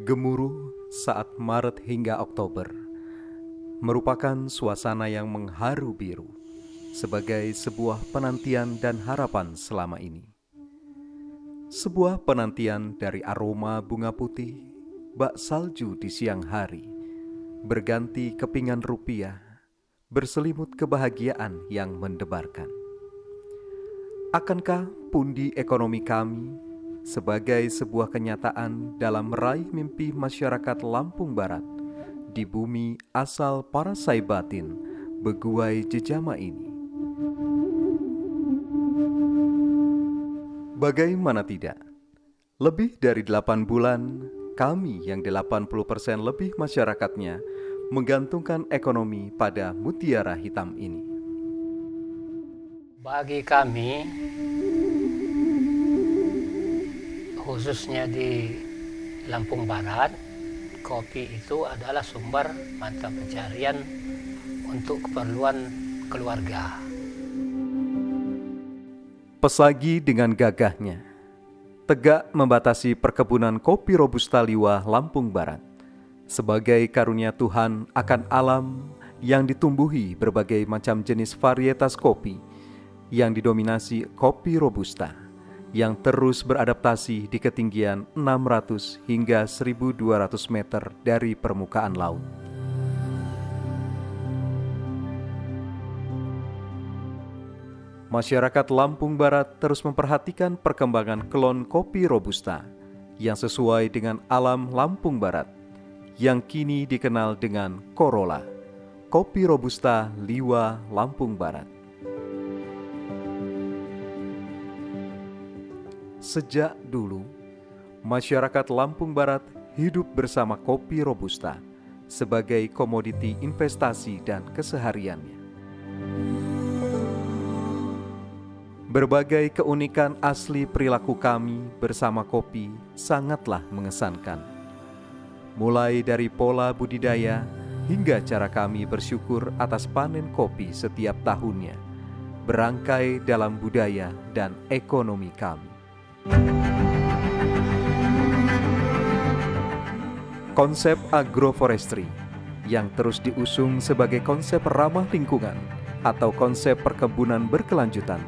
Gemuruh saat Maret hingga Oktober merupakan suasana yang mengharu biru sebagai sebuah penantian dan harapan selama ini. Sebuah penantian dari aroma bunga putih, bak salju di siang hari, berganti kepingan rupiah, berselimut kebahagiaan yang mendebarkan. Akankah pundi ekonomi kami sebagai sebuah kenyataan dalam meraih mimpi masyarakat Lampung Barat di bumi asal para saibatin Beguai Jejama ini? Bagaimana tidak? Lebih dari 8 bulan, kami yang 80% lebih masyarakatnya menggantungkan ekonomi pada mutiara hitam ini. Bagi kami, khususnya di Lampung Barat, kopi itu adalah sumber mata pencarian untuk keperluan keluarga. Pesagi dengan gagahnya, tegak membatasi perkebunan kopi Robusta Liwa Lampung Barat sebagai karunia Tuhan akan alam yang ditumbuhi berbagai macam jenis varietas kopi yang didominasi kopi Robusta yang terus beradaptasi di ketinggian 600 hingga 1.200 meter dari permukaan laut. Masyarakat Lampung Barat terus memperhatikan perkembangan klon kopi Robusta yang sesuai dengan alam Lampung Barat yang kini dikenal dengan Corolla, kopi Robusta Liwa Lampung Barat. Sejak dulu, masyarakat Lampung Barat hidup bersama kopi Robusta sebagai komoditi investasi dan kesehariannya. Berbagai keunikan asli perilaku kami bersama kopi sangatlah mengesankan. Mulai dari pola budidaya hingga cara kami bersyukur atas panen kopi setiap tahunnya, berangkai dalam budaya dan ekonomi kami. Konsep agroforestry yang terus diusung sebagai konsep ramah lingkungan atau konsep perkebunan berkelanjutan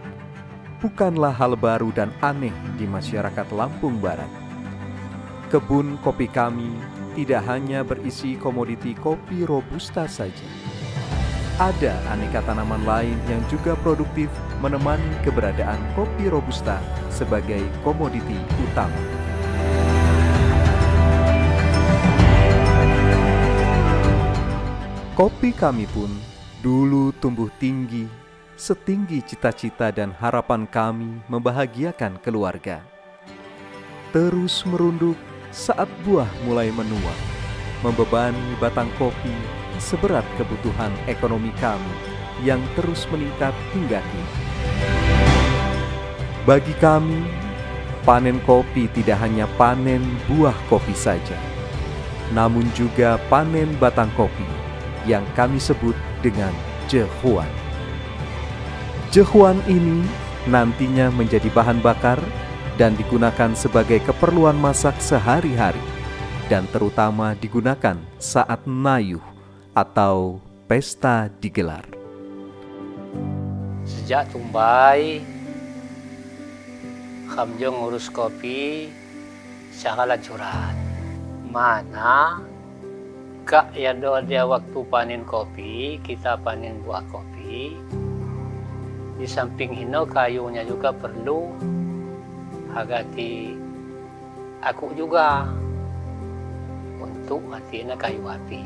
bukanlah hal baru dan aneh di masyarakat Lampung Barat. Kebun kopi kami tidak hanya berisi komoditi kopi Robusta saja. Ada aneka tanaman lain yang juga produktif menemani keberadaan kopi Robusta sebagai komoditi utama. Kopi kami pun dulu tumbuh tinggi, setinggi cita-cita dan harapan kami membahagiakan keluarga. Terus merunduk saat buah mulai menua, membebani batang kopi seberat kebutuhan ekonomi kami yang terus meningkat hingga kini. Bagi kami, panen kopi tidak hanya panen buah kopi saja, namun juga panen batang kopi yang kami sebut dengan jehuan. Jehuan ini nantinya menjadi bahan bakar dan digunakan sebagai keperluan masak sehari-hari dan terutama digunakan saat nayuh atau pesta digelar. Sejak tumbai, kami ngurus kopi secara lancuran. Mana kak ya dia waktu panen kopi, kita panen buah kopi. Di samping hino kayunya juga perlu hagati aku juga untuk artinya kayu api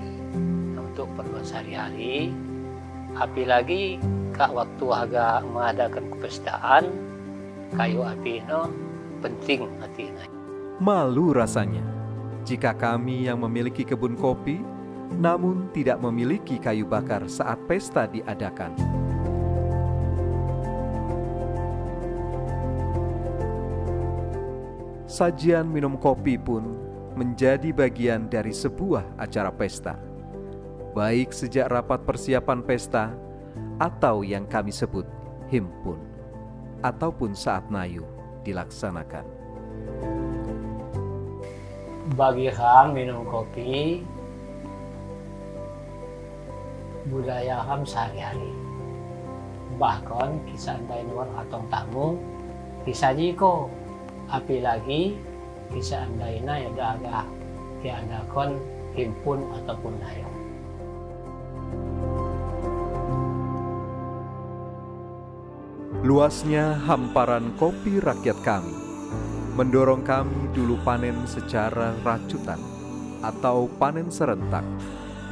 untuk perluan sehari-hari. Api lagi kak waktu agak mengadakan kepestaan kayu api itu penting artinya. Malu rasanya jika kami yang memiliki kebun kopi namun tidak memiliki kayu bakar saat pesta diadakan. Sajian minum kopi pun menjadi bagian dari sebuah acara pesta, baik sejak rapat persiapan pesta atau yang kami sebut himpun, ataupun saat nayuh dilaksanakan. bagi ham minum kopi budaya ham sehari-hari. Bahkan kisah andai luar atong tamu kisah jiko, apalagi kisah andaina ya agak diadakan himpun ataupun nayo. Luasnya hamparan kopi rakyat kami mendorong kami dulu panen secara racutan atau panen serentak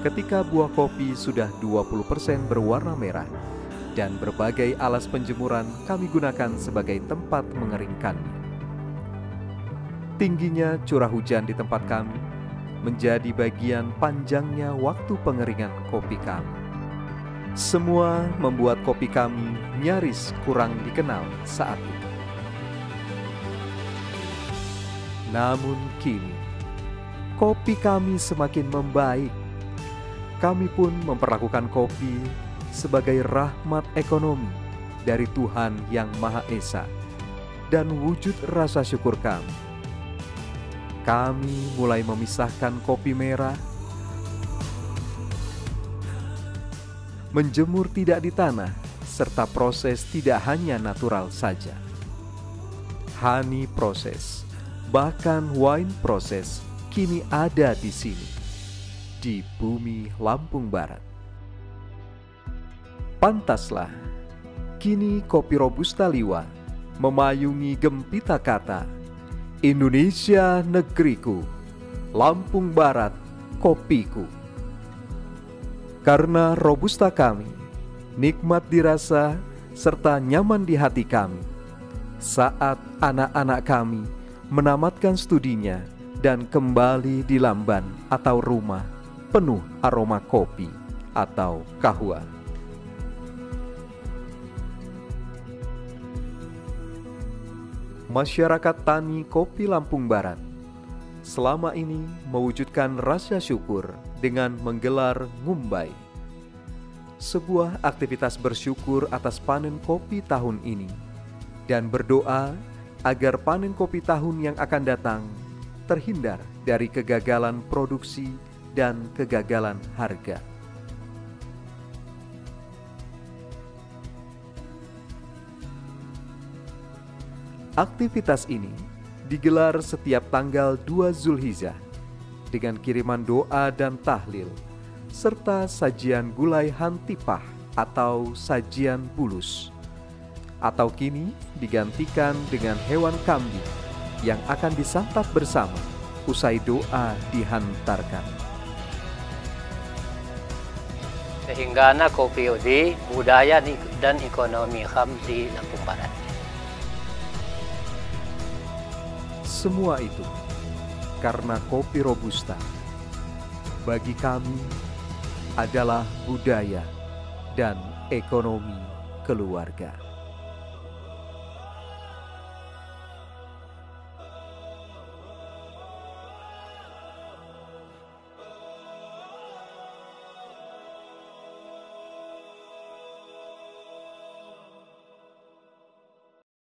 ketika buah kopi sudah 20% berwarna merah dan berbagai alas penjemuran kami gunakan sebagai tempat mengeringkannya. Tingginya curah hujan di tempat kami menjadi bagian panjangnya waktu pengeringan kopi kami. Semua membuat kopi kami nyaris kurang dikenal saat itu. Namun kini, kopi kami semakin membaik. Kami pun memperlakukan kopi sebagai rahmat ekonomi dari Tuhan Yang Maha Esa dan wujud rasa syukur kami. Kami mulai memisahkan kopi merah, menjemur tidak di tanah, serta proses tidak hanya natural saja. Honey proses, bahkan wine proses kini ada di sini, di bumi Lampung Barat. Pantaslah, kini kopi Robusta Liwa memayungi gempita kata, Indonesia negeriku, Lampung Barat kopiku. Karena Robusta kami, nikmat dirasa serta nyaman di hati kami, saat anak-anak kami menamatkan studinya dan kembali di lamban atau rumah penuh aroma kopi atau kahwa. Masyarakat tani kopi Lampung Barat selama ini mewujudkan rasa syukur dengan menggelar ngumbai, sebuah aktivitas bersyukur atas panen kopi tahun ini dan berdoa agar panen kopi tahun yang akan datang terhindar dari kegagalan produksi dan kegagalan harga. Aktivitas ini digelar setiap tanggal 2 Zulhijjah dengan kiriman doa dan tahlil serta sajian gulai hantipah atau sajian bulus, atau kini digantikan dengan hewan kambing yang akan disantap bersama usai doa dihantarkan. Sehingga kopi udi budaya dan ekonomi ham di Lampung Barat. Semua itu karena kopi Robusta bagi kami adalah budaya dan ekonomi keluarga.